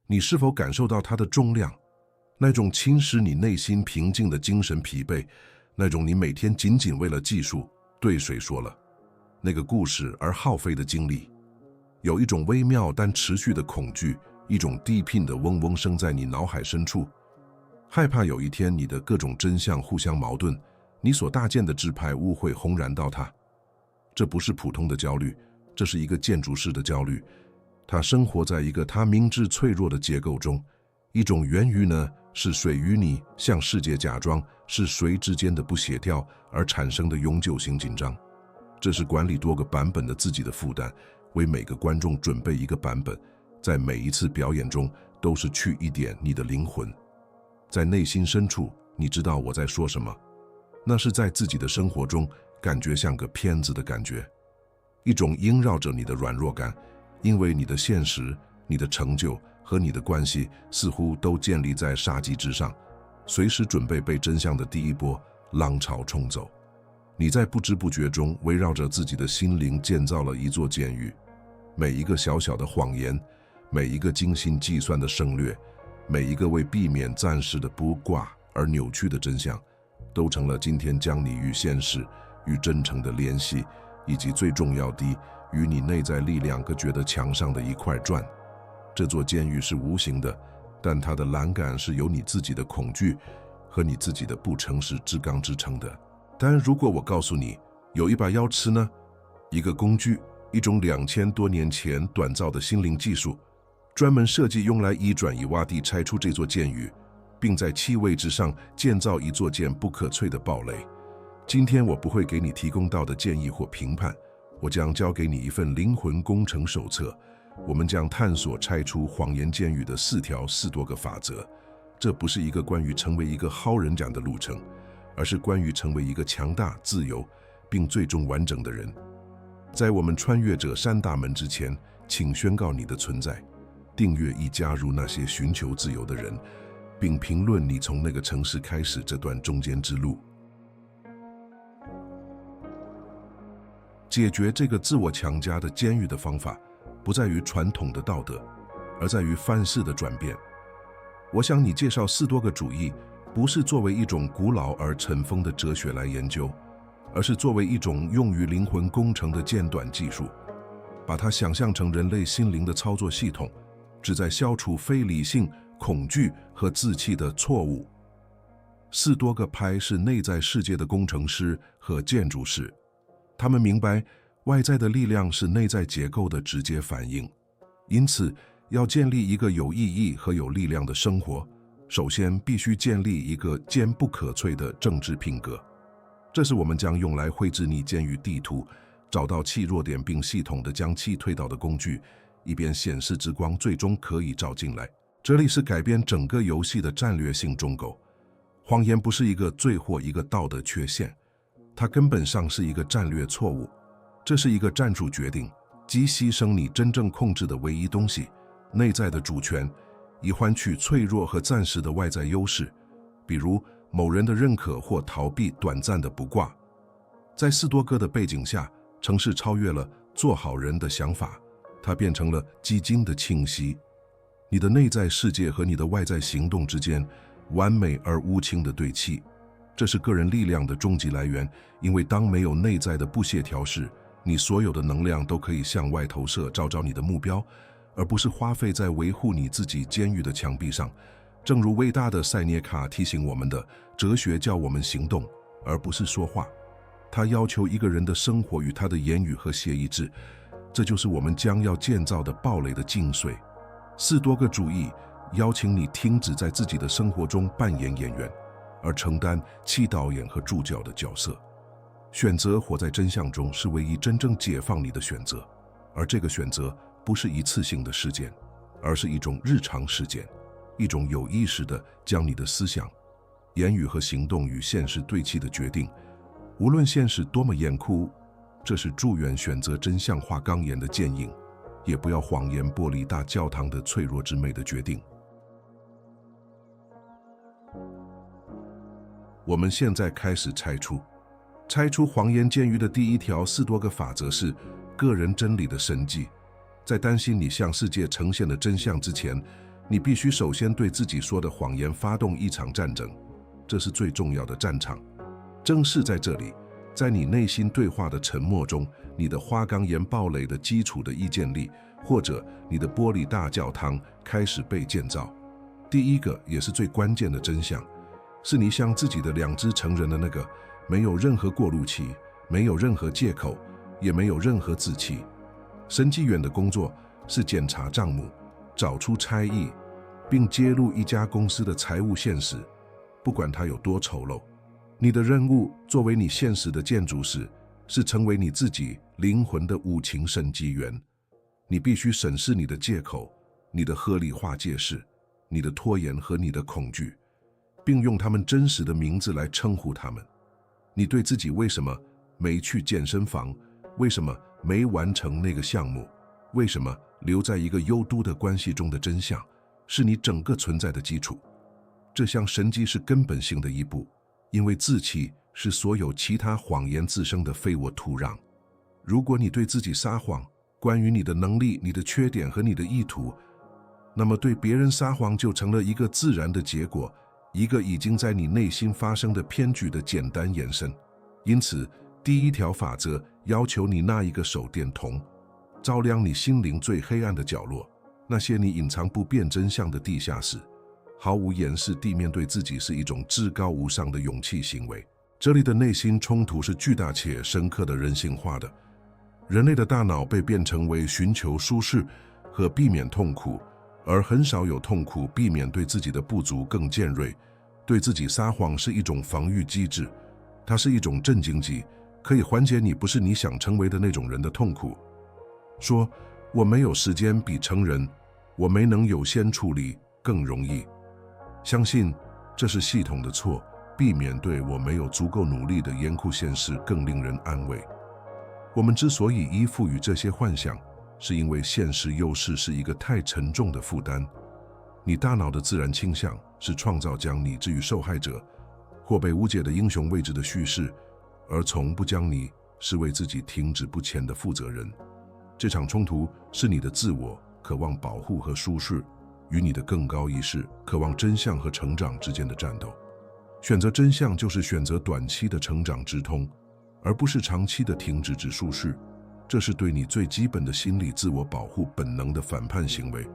你是否感受到它的重量？那种侵蚀你内心平静的精神疲惫，那种你每天仅仅为了技术对谁说了那个故事而耗费的精力。有一种微妙但持续的恐惧，一种低频的嗡嗡声在你脑海深处，害怕有一天你的各种真相互相矛盾，你所搭建的纸牌屋会轰然倒塌。这不是普通的焦虑，这是一个建筑师的焦虑。他生活在一个他明知脆弱的结构中，一种源于呢是谁与你向世界假装是谁之间的不协调而产生的永久性紧张。这是管理多个版本的自己的负担，为每个观众准备一个版本，在每一次表演中都是去一点你的灵魂。在内心深处，你知道我在说什么，那是在自己的生活中感觉像个骗子的感觉，一种萦绕着你的软弱感，因为你的现实、你的成就和你的关系似乎都建立在杀机之上，随时准备被真相的第一波浪潮冲走。你在不知不觉中围绕着自己的心灵建造了一座监狱，每一个小小的谎言，每一个精心计算的省略，每一个为避免暂时的不挂而扭曲的真相，都成了今天将你与现实、与真诚的联系，以及最重要的与你内在力量隔绝的墙上的一块砖。这座监狱是无形的，但它的栏杆是由你自己的恐惧和你自己的不诚实之刚支撑的。但如果我告诉你，有一把钥匙呢？一个工具，一种2000多年前锻造的心灵技术，专门设计用来一转一挖地拆出这座监狱，并在其位置上建造一座坚不可摧的堡垒。今天我不会给你提供到的建议或评判，我将交给你一份灵魂工程手册。我们将探索拆除谎言监狱的4多个法则。这不是一个关于成为一个好人讲的路程，而是关于成为一个强大、自由，并最终完整的人。在我们穿越这3大门之前，请宣告你的存在，订阅亦加入那些寻求自由的人，并评论你从那个城市开始这段中间之路。解决这个自我强加的监狱的方法，不在于传统的道德，而在于范式的转变。我向你介绍4多个主义，不是作为一种古老而尘封的哲学来研究，而是作为一种用于灵魂工程的间断技术。把它想象成人类心灵的操作系统，旨在消除非理性、恐惧和自弃的错误。4多个派是内在世界的工程师和建筑师，他们明白外在的力量是内在结构的直接反应，因此要建立一个有意义和有力量的生活，首先必须建立一个坚不可摧的政治品格。这是我们将用来绘制你监狱地图，找到其弱点并系统地将其推导的工具，以便显示之光最终可以照进来。这里是改变整个游戏的战略性中构。谎言不是一个罪或一个道德缺陷，它根本上是一个战略错误。这是一个战术决定，即牺牲你真正控制的唯一东西——内在的主权，以换取脆弱和暂时的外在优势，比如某人的认可或逃避短暂的不挂。在4多个的背景下，城市超越了做好人的想法，它变成了基金的清晰。你的内在世界和你的外在行动之间完美而无情的对齐，这是个人力量的终极来源。因为当没有内在的不协调时，你所有的能量都可以向外投射，照着你的目标，而不是花费在维护你自己监狱的墙壁上。正如伟大的塞涅卡提醒我们的，哲学叫我们行动，而不是说话。他要求一个人的生活与他的言语和谐一致，这就是我们将要建造的堡垒的精髓。4多个主义邀请你停止在自己的生活中扮演演员，而承担其导演和主角的角色。选择活在真相中是唯一真正解放你的选择，而这个选择不是一次性的事件，而是一种日常事件，一种有意识的将你的思想、言语和行动与现实对齐的决定。无论现实多么严酷，这是祝愿选择真相化刚言的建议，也不要谎言玻璃大教堂的脆弱之美的决定。我们现在开始拆除谎言监狱的第1条4多个法则是个人真理的神迹。在担心你向世界呈现的真相之前，你必须首先对自己说的谎言发动一场战争，这是最重要的战场。正是在这里，在你内心对话的沉默中，你的花岗岩堡垒的基础的意见力，或者你的玻璃大教堂开始被建造。第一个也是最关键的真相，是你向自己的良知承认的那个没有任何过渡期，没有任何借口，也没有任何自欺。审计员的工作是检查账目，找出差异，并揭露一家公司的财务现实，不管它有多丑陋。你的任务作为你现实的建筑师，是成为你自己灵魂的无情审计员。你必须审视你的借口，你的合理化解释，你的拖延和你的恐惧，并用他们真实的名字来称呼他们。你对自己为什么没去健身房，为什么没完成那个项目，为什么留在一个幽都的关系中的真相，是你整个存在的基础。这项神迹是根本性的一步，因为自欺是所有其他谎言滋生的非我土壤。如果你对自己撒谎，关于你的能力、你的缺点和你的意图，那么对别人撒谎就成了一个自然的结果，一个已经在你内心发生的偏举的简单延伸。因此，第一条法则要求你拿一个手电筒，照亮你心灵最黑暗的角落，那些你隐藏不变真相的地下室。毫无掩饰地面对自己是一种至高无上的勇气行为。这里的内心冲突是巨大且深刻的人性化的。人类的大脑被变成为寻求舒适和避免痛苦，而很少有痛苦避免对自己的不足更尖锐。对自己撒谎是一种防御机制，它是一种镇静剂，可以缓解你不是你想成为的那种人的痛苦。说我没有时间比成人，我没能优先处理更容易。相信这是系统的错，避免对我没有足够努力的严酷现实更令人安慰。我们之所以依附于这些幻想，是因为现实优势是一个太沉重的负担。你大脑的自然倾向是创造将你置于受害者或被误解的英雄位置的叙事，而从不将你视为自己停止不前的负责人。这场冲突是你的自我渴望保护和舒适，与你的更高意识渴望真相和成长之间的战斗。选择真相就是选择短期的成长之通，而不是长期的停止之舒适。这是对你最基本的心理自我保护本能的反叛行为。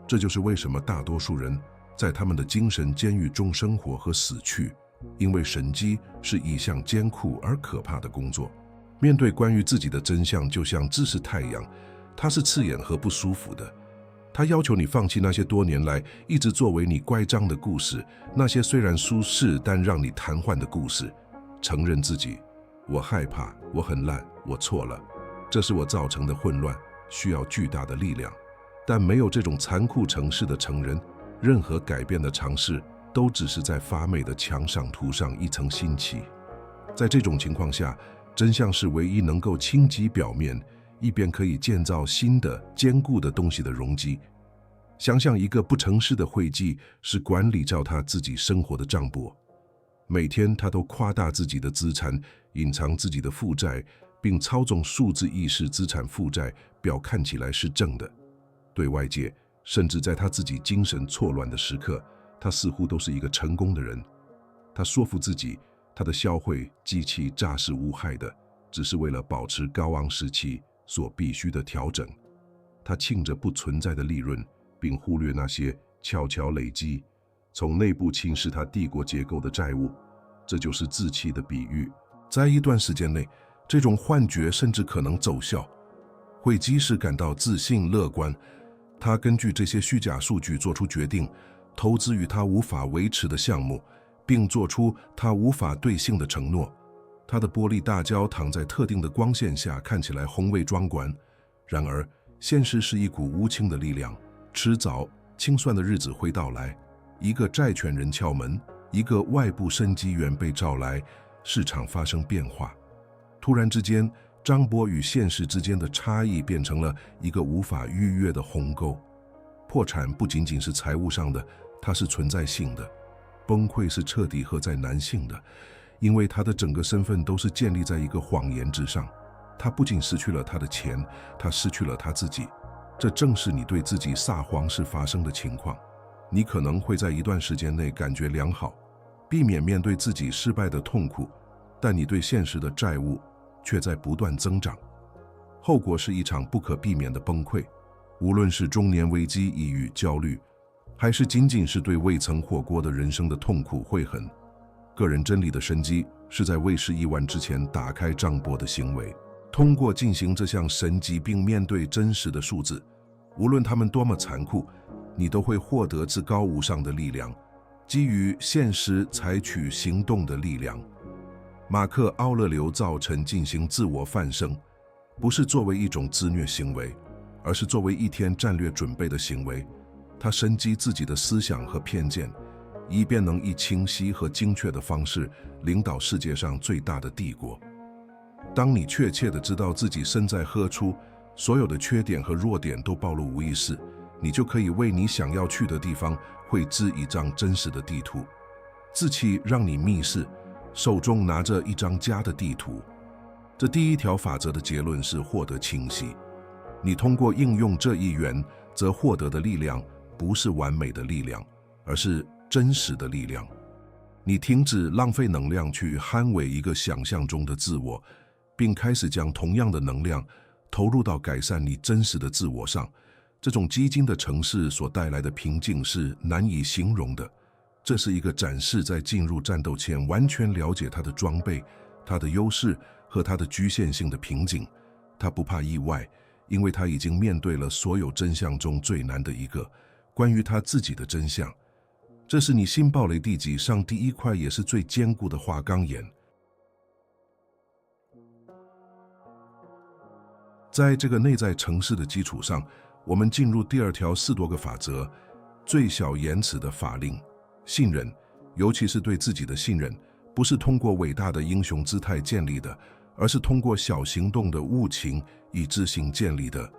这就是为什么大多数人在他们的精神监狱中生活和死去，因为神迹是一项艰苦而可怕的工作。面对关于自己的真相，就像自是太阳，它是刺眼和不舒服的。它要求你放弃那些多年来一直作为你乖张的故事，那些虽然舒适但让你瘫痪的故事。承认自己，我害怕，我很烂，我错了，这是我造成的混乱，需要巨大的力量。但没有这种残酷诚实的承认，任何改变的尝试都只是在发霉的墙上涂上一层新漆。在这种情况下，真相是唯一能够轻击表面，一边可以建造新的坚固的东西的容积。想象一个不诚实的会计是管理照他自己生活的账簿，每天他都夸大自己的资产，隐藏自己的负债，并操纵数字意识资产负债表看起来是正的。对外界，甚至在他自己精神错乱的时刻，他似乎都是一个成功的人。他说服自己，他的销毁机器诈是无害的，只是为了保持高昂时期所必须的调整。他庆着不存在的利润，并忽略那些悄悄累积从内部侵蚀他帝国结构的债务。这就是自欺的比喻。在一段时间内，这种幻觉甚至可能奏效。会计师感到自信乐观，他根据这些虚假数据做出决定，投资于他无法维持的项目，并做出他无法兑现的承诺。他的玻璃大教堂在特定的光线下看起来宏伟壮观，然而现实是一股无情的力量，迟早清算的日子会到来。一个债权人敲门，一个外部审计员被召来，市场发生变化。突然之间，张波与现实之间的差异变成了一个无法逾越的鸿沟。破产不仅仅是财务上的，它是存在性的。崩溃是彻底和在男性的，因为他的整个身份都是建立在一个谎言之上。他不仅失去了他的钱，他失去了他自己。这正是你对自己撒谎时发生的情况。你可能会在一段时间内感觉良好，避免面对自己失败的痛苦，但你对现实的债务却在不断增长。后果是一场不可避免的崩溃，无论是中年危机、抑郁、焦虑，还是仅仅是对未曾活过的人生的痛苦悔恨。个人真理的生机是在为时已晚之前打开账簿的行为。通过进行这项神迹并面对真实的数字，无论它们多么残酷，你都会获得至高无上的力量，基于现实采取行动的力量。马克·奥勒留造成进行自我反省，不是作为一种自虐行为，而是作为一天战略准备的行为。他深积自己的思想和偏见，以便能以清晰和精确的方式领导世界上最大的帝国。当你确切地知道自己身在何处，所有的缺点和弱点都暴露无遗时，你就可以为你想要去的地方绘制一张真实的地图。志气让你密室，手中拿着一张家的地图。这第一条法则的结论是获得清晰。你通过应用这一原则获得的力量，不是完美的力量，而是真实的力量。你停止浪费能量去捍卫一个想象中的自我，并开始将同样的能量投入到改善你真实的自我上。这种激进的城市所带来的平静是难以形容的。这是一个战士在进入战斗前完全了解他的装备、他的优势和他的局限性的瓶颈。他不怕意外，因为他已经面对了所有真相中最难的一个，关于他自己的真相。这是你新堡垒地基上第一块也是最坚固的花岗岩。在这个内在城市的基础上，我们进入第二条4多个法则，最小延迟的法令。信任，尤其是对自己的信任，不是通过伟大的英雄姿态建立的，而是通过小行动的悟情以自行建立的。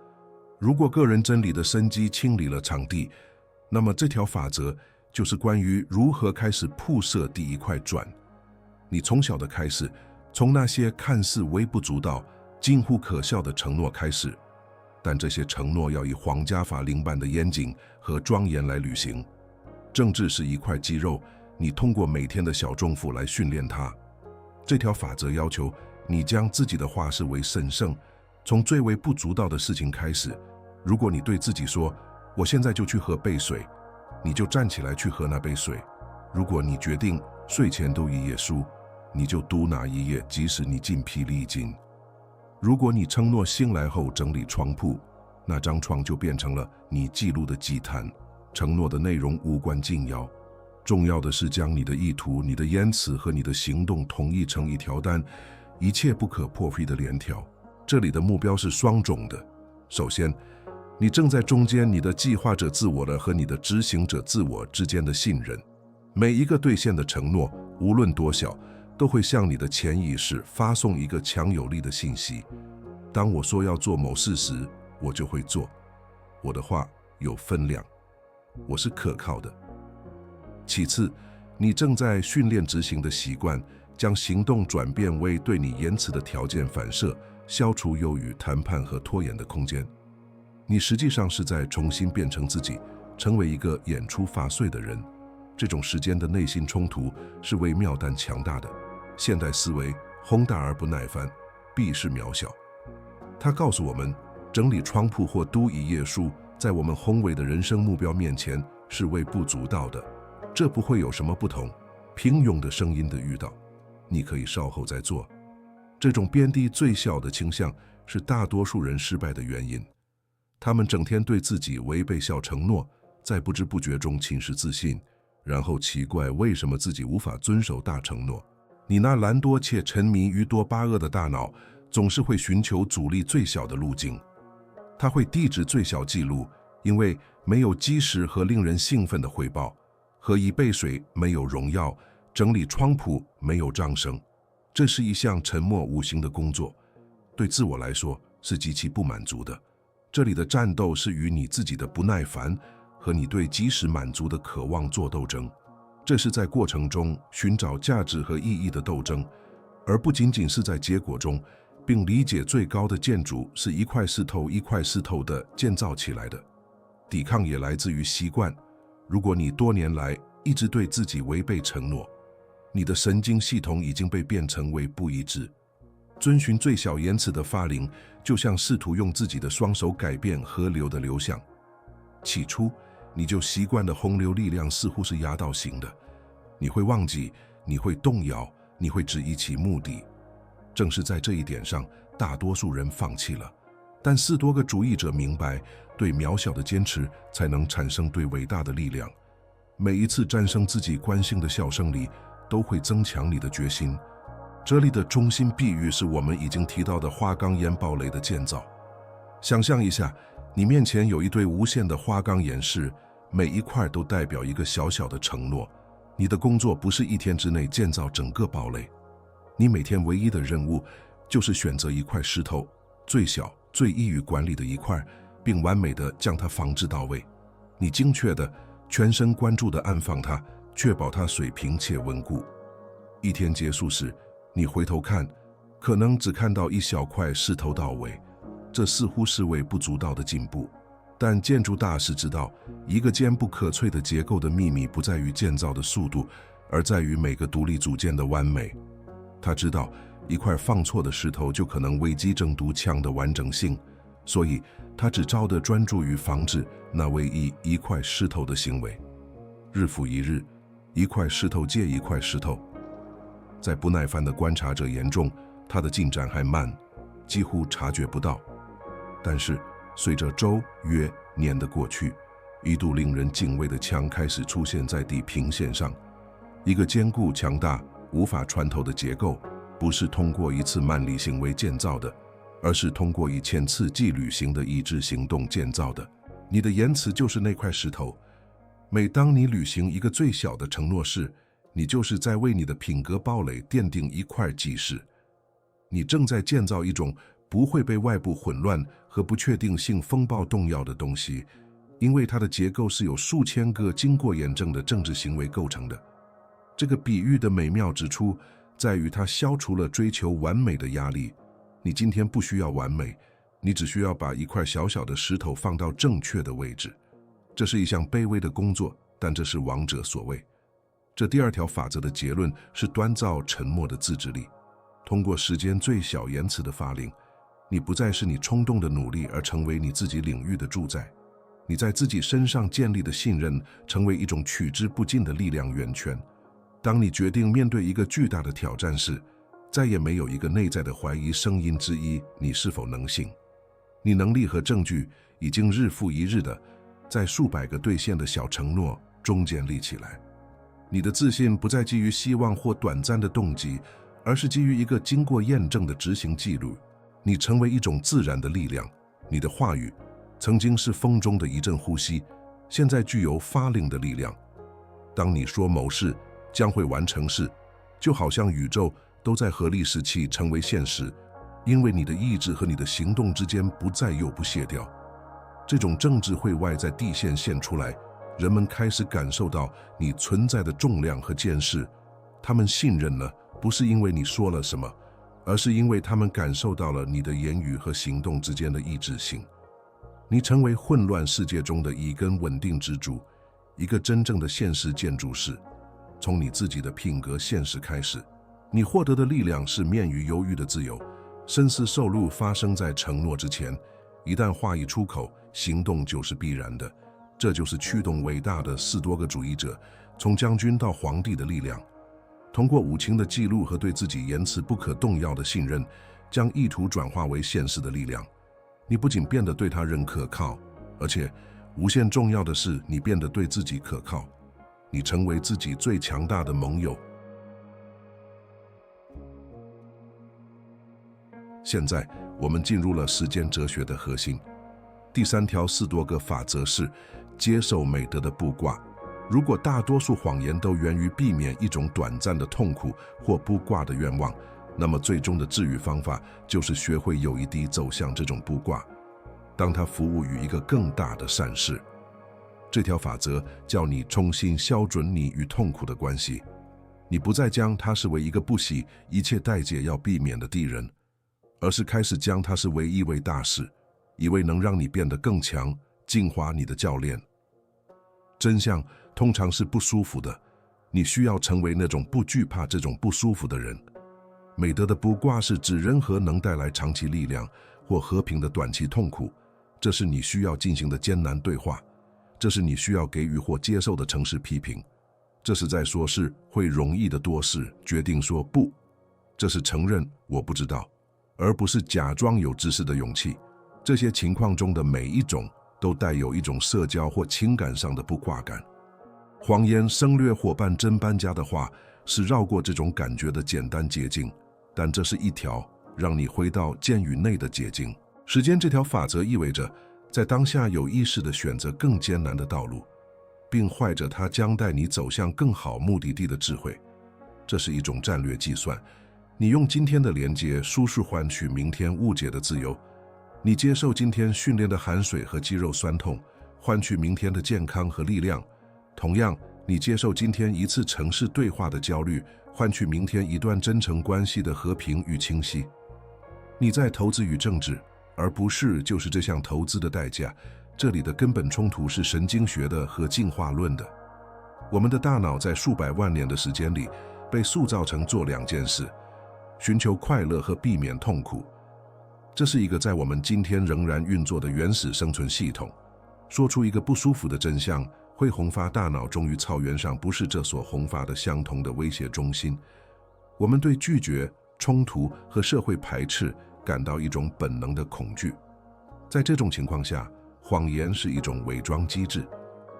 如果个人真理的生机清理了场地，那么这条法则就是关于如何开始铺设第一块砖。你从小的开始，从那些看似微不足道、近乎可笑的承诺开始，但这些承诺要以皇家法令般的严谨和庄严来履行。政治是一块肌肉，你通过每天的小重复来训练它。这条法则要求你将自己的话视为神圣，从最微不足道的事情开始。如果你对自己说，我现在就去喝杯水，你就站起来去喝那杯水。如果你决定睡前读一页书，你就读那一页，即使你筋疲力尽。如果你承诺醒来后整理床铺，那张床就变成了你记录的祭坛。承诺的内容无关紧要，重要的是将你的意图、你的言辞和你的行动统一成一条单，一切不可破坏的链条。这里的目标是双重的。首先，你正在中间你的计划者自我的和你的执行者自我之间的信任。每一个兑现的承诺，无论多小，都会向你的潜意识发送一个强有力的信息。当我说要做某事时，我就会做。我的话有分量，我是可靠的。其次，你正在训练执行的习惯，将行动转变为对你言辞的条件反射，消除犹豫、谈判和拖延的空间。你实际上是在重新变成自己，成为一个演出发碎的人。这种时间的内心冲突是微妙但强大的。现代思维宏大而不耐烦，必是渺小。它告诉我们，整理床铺或读一页书，在我们宏伟的人生目标面前是微不足道的。这不会有什么不同。平庸的声音的遇到，你可以稍后再做。这种贬低最小的倾向是大多数人失败的原因。他们整天对自己违背小承诺，在不知不觉中侵蚀自信，然后奇怪为什么自己无法遵守大承诺。你那懒惰且沉迷于多巴胺的大脑，总是会寻求阻力最小的路径。它会递质最小记录，因为没有及时和令人兴奋的汇报。喝一杯水没有荣耀，整理床铺没有掌声。这是一项沉默无形的工作，对自我来说是极其不满足的。这里的战斗是与你自己的不耐烦和你对及时满足的渴望做斗争。这是在过程中寻找价值和意义的斗争，而不仅仅是在结果中并理解最高的建筑是一块石头一块石头的建造起来的。抵抗也来自于习惯。如果你多年来一直对自己违背承诺，你的神经系统已经被变成为不一致。遵循最小延迟的发令，就像试图用自己的双手改变河流的流向。起初，你就习惯的洪流力量似乎是压倒性的，你会忘记，你会动摇，你会质疑其目的。正是在这一点上，大多数人放弃了。但士多个主义者明白，对渺小的坚持才能产生对伟大的力量。每一次战胜自己惯性的小胜利，都会增强你的决心。这里的中心比喻是我们已经提到的花岗岩堡垒的建造。想象一下，你面前有一堆无限的花岗岩石，每一块都代表一个小小的承诺。你的工作不是一天之内建造整个堡垒，你每天唯一的任务就是选择一块石头，最小、最易于管理的一块，并完美地将它放置到位。你精确地、全神贯注地安放它，确保它水平且稳固。一天结束时，你回头看，可能只看到一小块石头到位，这似乎是微不足道的进步。但建筑大师知道，一个坚不可摧的结构的秘密不在于建造的速度，而在于每个独立组件的完美。他知道，一块放错的石头就可能危及整堵墙的完整性，所以他只照地专注于防止那唯一块石头的行为。日复一日，一块石头接一块石头。在不耐烦的观察者眼中，他的进展还慢，几乎察觉不到。但是随着周、月、年的过去，一度令人敬畏的墙开始出现在地平线上。一个坚固、强大、无法穿透的结构，不是通过一次慢力行为建造的，而是通过1000次既履行的意志行动建造的。你的言辞就是那块石头。每当你履行一个最小的承诺时，你就是在为你的品格堡垒奠定一块基石。你正在建造一种不会被外部混乱和不确定性风暴动摇的东西，因为它的结构是由数千个经过验证的政治行为构成的。这个比喻的美妙之处在于它消除了追求完美的压力。你今天不需要完美，你只需要把一块小小的石头放到正确的位置。这是一项卑微的工作，但这是王者所为。这第二条法则的结论是锻造沉默的自制力。通过时间最小延迟的发令，你不再是你冲动的努力，而成为你自己领域的主宰。你在自己身上建立的信任，成为一种取之不尽的力量源泉。当你决定面对一个巨大的挑战时，再也没有一个内在的怀疑声音之一你是否能行。你能力和证据已经日复一日的在数百个兑现的小承诺中建立起来。你的自信不再基于希望或短暂的动机，而是基于一个经过验证的执行记录。你成为一种自然的力量。你的话语曾经是风中的一阵呼吸，现在具有发令的力量。当你说某事将会完成时，就好像宇宙都在合力使其成为现实，因为你的意志和你的行动之间不再又不卸掉。这种政治会外在地线现出来，人们开始感受到你存在的重量和监视。他们信任了，不是因为你说了什么，而是因为他们感受到了你的言语和行动之间的一致性。你成为混乱世界中的一根稳定支柱，一个真正的现实建筑师。从你自己的品格现实开始，你获得的力量是免于犹豫的自由。深思熟虑发生在承诺之前，一旦话一出口，行动就是必然的。这就是驱动伟大的士多个主义者，从将军到皇帝的力量。通过无情的记录和对自己言辞不可动摇的信任，将意图转化为现实的力量。你不仅变得对他人可靠，而且无限重要的是，你变得对自己可靠。你成为自己最强大的盟友。现在我们进入了时间哲学的核心。第3条士多个法则是接受美德的卜卦。如果大多数谎言都源于避免一种短暂的痛苦或卜卦的愿望，那么最终的治愈方法就是学会有意地走向这种卜卦，当它服务于一个更大的善事。这条法则叫你重新校准你与痛苦的关系。你不再将它视为一个不惜一切代价要避免的敌人，而是开始将它视为一位大师，一位能让你变得更强、净化你的教练。真相通常是不舒服的，你需要成为那种不惧怕这种不舒服的人。美德的卜卦是指人和能带来长期力量或和平的短期痛苦，这是你需要进行的艰难对话，这是你需要给予或接受的诚实批评，这是在说是会容易的多事决定说不，这是承认我不知道，而不是假装有知识的勇气。这些情况中的每一种都带有一种社交或情感上的不挂感。谎言省略伙伴真搬家的话是绕过这种感觉的简单捷径，但这是一条让你回到监狱内的捷径。时间这条法则意味着在当下有意识地选择更艰难的道路，并怀着它将带你走向更好目的地的智慧。这是一种战略计算，你用今天的连接舒适换取明天误解的自由，你接受今天训练的汗水和肌肉酸痛，换取明天的健康和力量。同样，你接受今天一次城市对话的焦虑，换取明天一段真诚关系的和平与清晰。你在投资与政治，而不是就是这项投资的代价。这里的根本冲突是神经学的和进化论的。我们的大脑在数百万年的时间里被塑造成做两件事：寻求快乐和避免痛苦。这是一个在我们今天仍然运作的原始生存系统。说出一个不舒服的真相会红发大脑终于草原上不是这所红发的相同的威胁中心。我们对拒绝、冲突和社会排斥感到一种本能的恐惧。在这种情况下，谎言是一种伪装机制，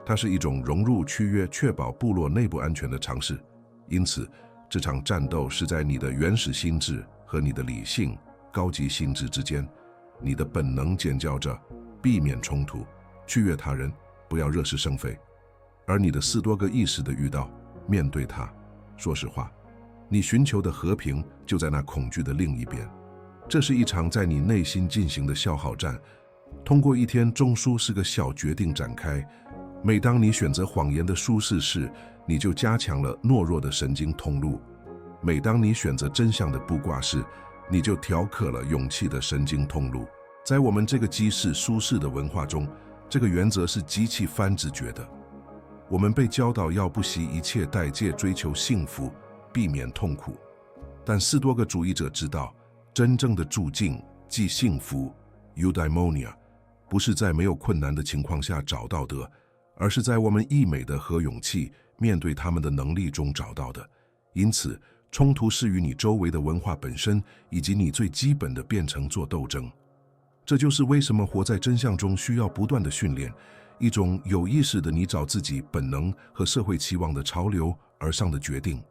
它是一种融入契约、确保部落内部安全的尝试。因此，这场战斗是在你的原始心智和你的理性、高级心智之间。你的本能尖叫着避免冲突，取悦他人，不要惹是生非。而你的4多个意识的遇到，面对它。说实话，你寻求的和平就在那恐惧的另一边。这是一场在你内心进行的消耗战，通过一天中枢是个小决定展开。每当你选择谎言的舒适时，你就加强了懦弱的神经通路；每当你选择真相的卜卦时，你就调克了勇气的神经通路。在我们这个机式舒适的文化中，这个原则是极其反直觉的。我们被教导要不惜一切代价追求幸福，避免痛苦。但4多个主义者知道，真正的途径即幸福 eudaimonia， 不是在没有困难的情况下找到的，而是在我们溢美的和勇气面对他们的能力中找到的。因此，冲突是与你周围的文化本身以及你最基本的变成做斗争。这就是为什么活在真相中需要不断的训练，一种有意识的你找自己本能和社会期望的潮流而上的决定。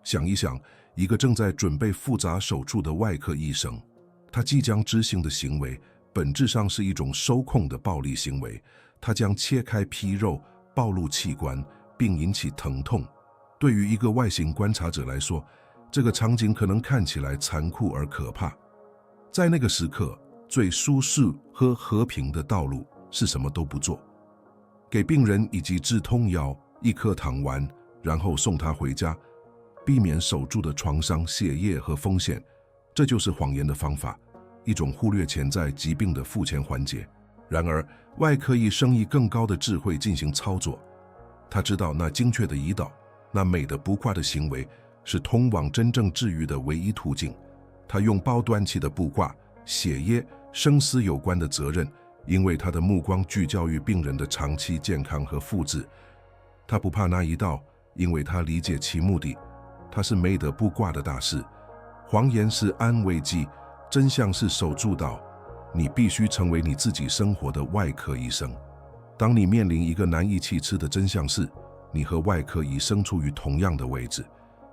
想一想，一个正在准备复杂手术的外科医生，他即将执行的行为本质上是一种收控的暴力行为。他将切开皮肉，暴露器官，并引起疼痛。对于一个外形观察者来说，这个场景可能看起来残酷而可怕。在那个时刻，最舒适和和平的道路是什么都不做，给病人以及止痛药1颗糖丸，然后送他回家，避免手术的创伤、血液和风险。这就是谎言的方法，一种忽略潜在疾病的付钱环节。然而，外科医生以更高的智慧进行操作，他知道那精确的胰岛，那美的卜卦的行为是通往真正治愈的唯一途径。他用包断期的卜卦、血液、生死有关的责任，因为他的目光聚焦于病人的长期健康和福祉。他不怕那一刀，因为他理解其目的。他是美德卜卦的大师。谎言是安慰剂，真相是手术刀。你必须成为你自己生活的外科医生。当你面临一个难以启齿的真相时，你和外科医生处于同样的位置。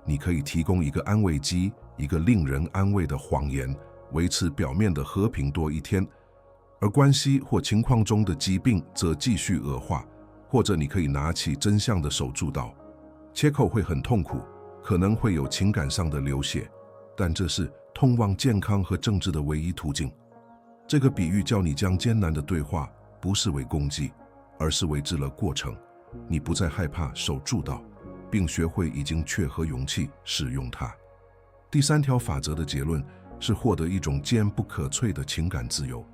你可以提供一个安慰剂，一个令人安慰的谎言，维持表面的和平多一天，而关系或情况中的疾病则继续恶化。或者你可以拿起真相的手术刀，切口会很痛苦，可能会有情感上的流血，但这是通往健康和政治的唯一途径。这个比喻叫你将艰难的对话不视为攻击，而是为之了过程。你不再害怕手术刀，并学会已经确和勇气使用它。第3条法则的结论是获得一种坚不可摧的情感自由。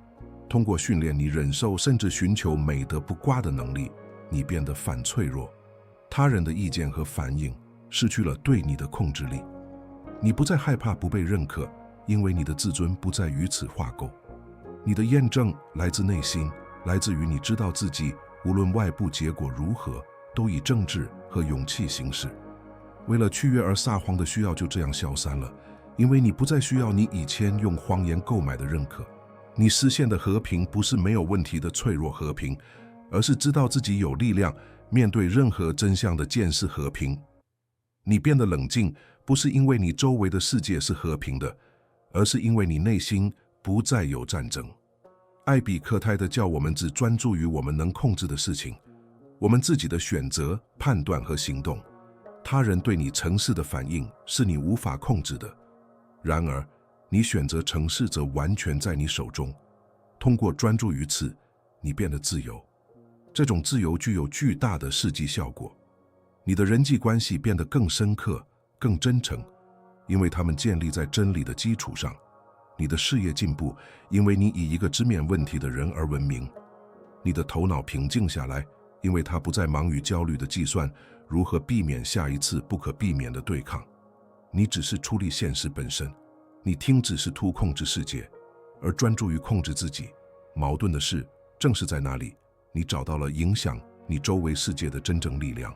通过训练你忍受甚至寻求美德不刮的能力，你变得反脆弱。他人的意见和反应失去了对你的控制力。你不再害怕不被认可，因为你的自尊不再与此挂钩。你的验证来自内心，来自于你知道自己无论外部结果如何，都以正直和勇气行事。为了取悦而撒谎的需要就这样消散了，因为你不再需要你以前用谎言购买的认可。你实现的和平不是没有问题的脆弱和平，而是知道自己有力量面对任何真相的见识和平。你变得冷静，不是因为你周围的世界是和平的，而是因为你内心不再有战争。艾比克泰德叫我们只专注于我们能控制的事情，我们自己的选择、判断和行动。他人对你诚实的反应是你无法控制的，然而你选择诚实则完全在你手中。通过专注于此，你变得自由。这种自由具有巨大的实际效果。你的人际关系变得更深刻、更真诚，因为它们建立在真理的基础上。你的事业进步，因为你以一个直面问题的人而闻名。你的头脑平静下来，因为它不再忙于焦虑的计算如何避免下一次不可避免的对抗。你只是处理现实本身，你停止试图控制世界，而专注于控制自己。矛盾的是，正是在那里，你找到了影响你周围世界的真正力量。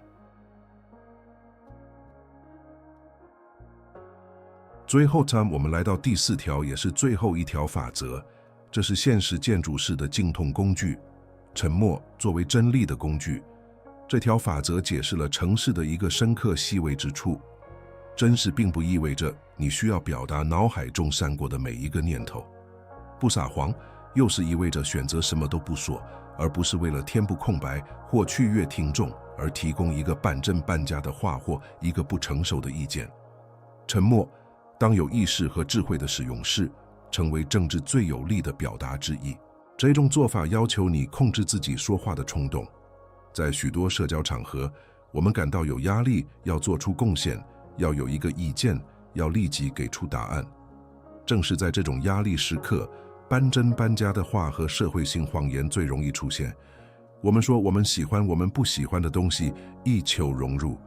最后我们来到第4条，也是最后一条法则，这是现实建筑师的精通工具——沉默作为真理的工具。这条法则解释了诚实的一个深刻细微之处。真实并不意味着你需要表达脑海中闪过的每一个念头。不撒谎，又是意味着选择什么都不说，而不是为了填补空白或取悦听众而提供一个半真半假的话或一个不成熟的意见。沉默当有意识和智慧的使用时，成为政治最有力的表达之一。这种做法要求你控制自己说话的冲动。在许多社交场合，我们感到有压力，要做出贡献，要有一个意见，要立即给出答案。正是在这种压力时刻，半真半假的话和社会性谎言最容易出现。我们说我们喜欢我们不喜欢的东西，一求融入。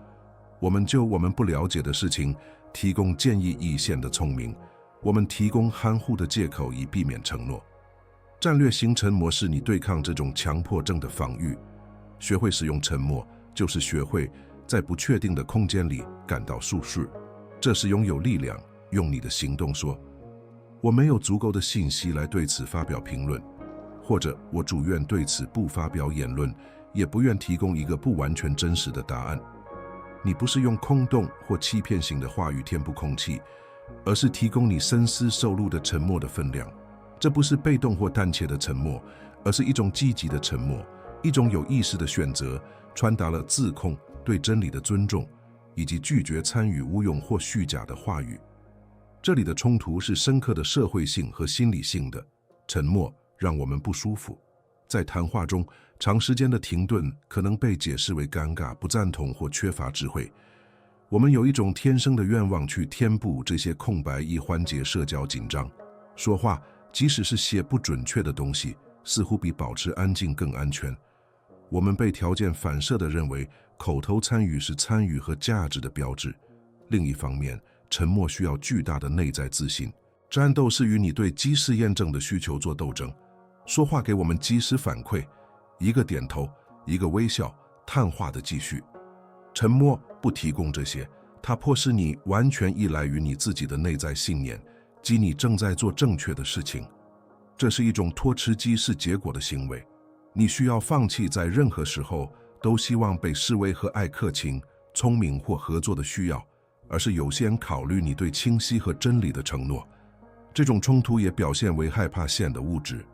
我们就我们不了解的事情提供见异义现的聪明，我们提供含糊的借口以避免承诺。战略形成模式，你对抗这种强迫症的防御。学会使用沉默，就是学会在不确定的空间里感到舒适。这是拥有力量，用你的行动说：我没有足够的信息来对此发表评论，或者我主愿对此不发表言论，也不愿提供一个不完全真实的答案。你不是用空洞或欺骗性的话语填补空气，而是提供你深思熟虑的沉默的分量。这不是被动或胆怯的沉默，而是一种积极的沉默，一种有意识的选择，传达了自控、对真理的尊重，以及拒绝参与无用或虚假的话语。这里的冲突是深刻的社会性和心理性的。沉默让我们不舒服。在谈话中，长时间的停顿可能被解释为尴尬、不赞同或缺乏智慧。我们有一种天生的愿望去填补这些空白，以缓解社交紧张。说话，即使是写不准确的东西，似乎比保持安静更安全。我们被条件反射地认为口头参与是参与和价值的标志。另一方面，沉默需要巨大的内在自信。战斗是与你对即时验证的需求做斗争。说话给我们及时反馈，一个点头，一个微笑，谈话的继续。沉默不提供这些，它迫使你完全依赖于你自己的内在信念，即你正在做正确的事情。这是一种拖迟即视结果的行为。你需要放弃在任何时候都希望被视为和蔼可亲、聪明或合作的需要，而是优先考虑你对清晰和真理的承诺。这种冲突也表现为害怕显得物质。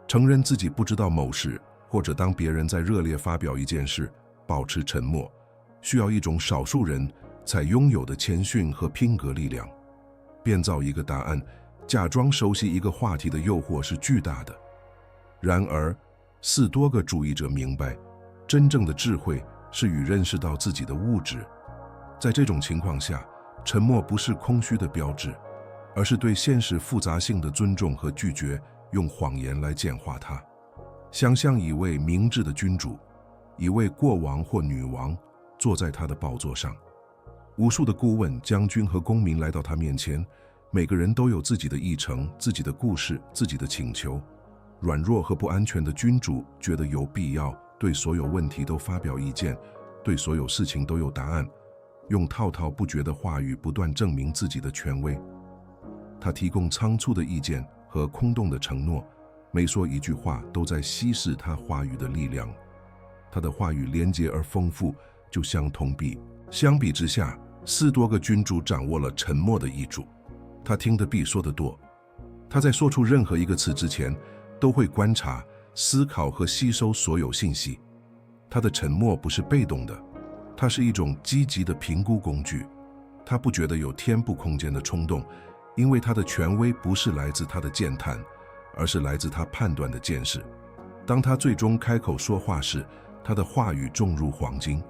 承认自己不知道某事，或者当别人在热烈发表一件事，保持沉默，需要一种少数人才拥有的谦逊和品格力量。编造一个答案，假装熟悉一个话题的诱惑是巨大的。然而，斯多葛主义者明白，真正的智慧是与认识到自己的物质。在这种情况下，沉默不是空虚的标志，而是对现实复杂性的尊重和拒绝用谎言来简化它。想象一位明智的君主，一位国王或女王坐在他的宝座上，无数的顾问、将军和公民来到他面前，每个人都有自己的议程、自己的故事、自己的请求。软弱和不安全的君主觉得有必要对所有问题都发表意见，对所有事情都有答案，用滔滔不绝的话语不断证明自己的权威。他提供仓促的意见和空洞的承诺，每说一句话都在稀释他话语的力量。他的话语廉洁而丰富，就像铜币。相比之下，4多个君主掌握了沉默的遗嘱。他听得比说得多。他在说出任何一个词之前，都会观察、思考和吸收所有信息。他的沉默不是被动的，它是一种积极的评估工具。他不觉得有填补空间的冲动，因为他的权威不是来自他的健谈，而是来自他判断的见识。当他最终开口说话时，他的话语重如黄金，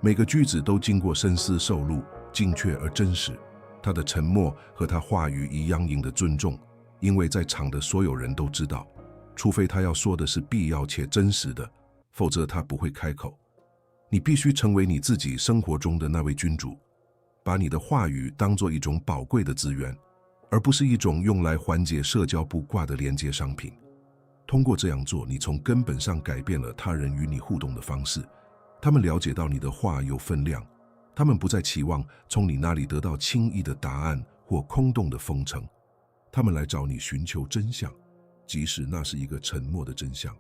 每个句子都经过深思熟虑，精确而真实。他的沉默和他话语一样赢得尊重，因为在场的所有人都知道，除非他要说的是必要且真实的，否则他不会开口。你必须成为你自己生活中的那位君主，把你的话语当作一种宝贵的资源，而不是一种用来缓解社交不挂的连接商品。通过这样做，你从根本上改变了他人与你互动的方式。他们了解到你的话有分量，他们不再期望从你那里得到轻易的答案或空洞的奉承。他们来找你寻求真相，即使那是一个沉默的真相。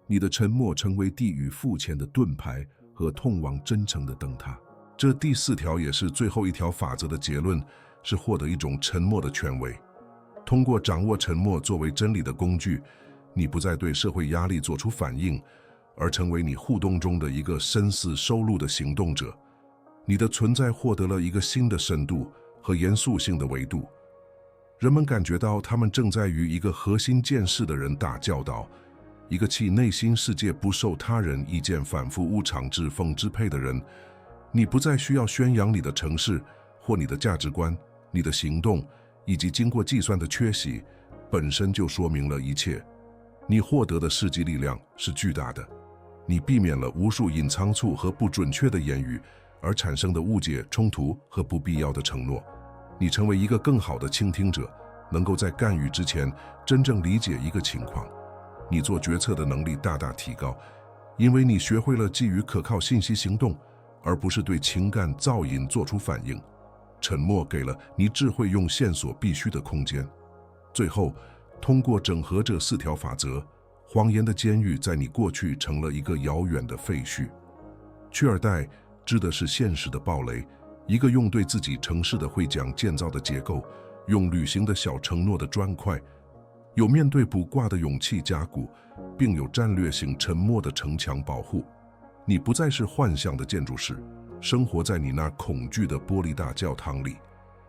你的沉默成为地狱付钱的盾牌和通往真诚的灯塔。这第4条也是最后一条法则的结论，是获得一种沉默的权威。通过掌握沉默作为真理的工具，你不再对社会压力做出反应，而成为你互动中的一个深思熟虑的行动者。你的存在获得了一个新的深度和严肃性的维度。人们感觉到他们正在与一个核心见识的人打交道，一个其内心世界不受他人意见反复无常之风支配的人。你不再需要宣扬你的城市或你的价值观，你的行动以及经过计算的缺席本身就说明了一切。你获得的实际力量是巨大的，你避免了无数因仓促和不准确的言语而产生的误解、冲突和不必要的承诺。你成为一个更好的倾听者，能够在干预之前真正理解一个情况。你做决策的能力大大提高，因为你学会了基于可靠信息行动，而不是对情感噪音做出反应。沉默给了你智慧用线索必须的空间。最后，通过整合这4条法则，谎言的监狱在你过去成了一个遥远的废墟。取而代之的是现实的堡垒，一个用对自己城市的会讲建造的结构，用履行的小承诺的砖块，有面对卜卦的勇气加固，并有战略性沉默的城墙保护。你不再是幻象的建筑师，生活在你那恐惧的玻璃大教堂里。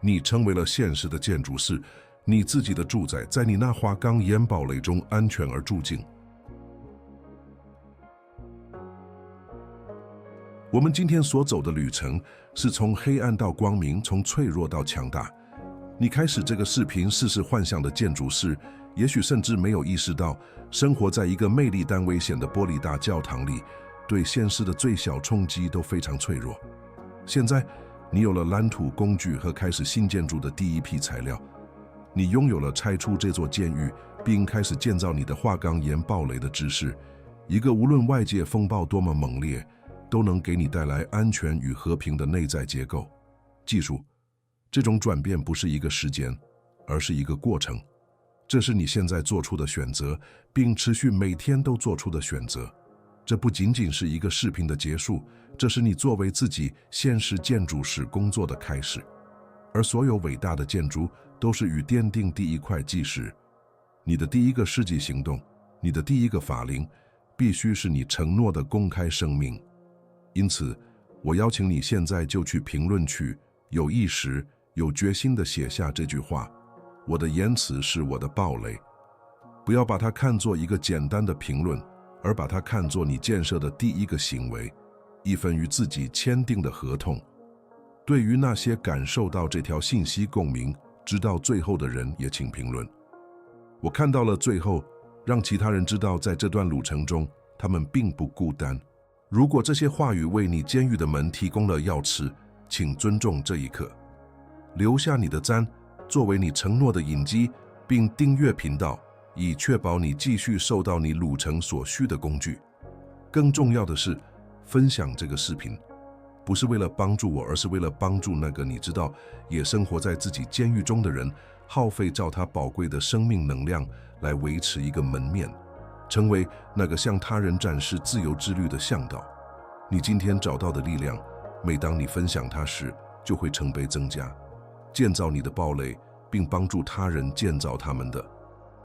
你成为了现实的建筑师，你自己的住宅在你那花岗岩堡垒中安全而住进。我们今天所走的旅程是从黑暗到光明，从脆弱到强大。你开始这个视频试幻象的建筑师，也许甚至没有意识到，生活在一个魅力但危险的玻璃大教堂里，对现实的最小冲击都非常脆弱。现在，你有了蓝图工具和开始新建筑的第一批材料。你拥有了拆除这座监狱，并开始建造你的花岗岩堡垒的知识，一个无论外界风暴多么猛烈，都能给你带来安全与和平的内在结构。记住，这种转变不是一个时间，而是一个过程。这是你现在做出的选择，并持续每天都做出的选择。这不仅仅是一个视频的结束，这是你作为自己现实建筑师工作的开始。而所有伟大的建筑都是与奠定第一块基石。你的第一个世纪行动，你的第一个法令，必须是你承诺的公开声明。因此，我邀请你现在就去评论区有意识、有决心地写下这句话：我的言辞是我的堡垒。不要把它看作一个简单的评论，而把它看作你建设的第一个行为，一份与自己签订的合同。对于那些感受到这条信息共鸣、直到最后的人也请评论。我看到了最后，让其他人知道，在这段路程中，他们并不孤单。如果这些话语为你监狱的门提供了钥匙，请尊重这一刻，留下你的赞，作为你承诺的引击，并订阅频道，以确保你继续受到你路程所需的工具。更重要的是，分享这个视频，不是为了帮助我，而是为了帮助那个你知道也生活在自己监狱中的人，耗费照他宝贵的生命能量来维持一个门面，成为那个向他人展示自由之律的向导。你今天找到的力量，每当你分享它时，就会成倍增加，建造你的堡垒，并帮助他人建造他们的。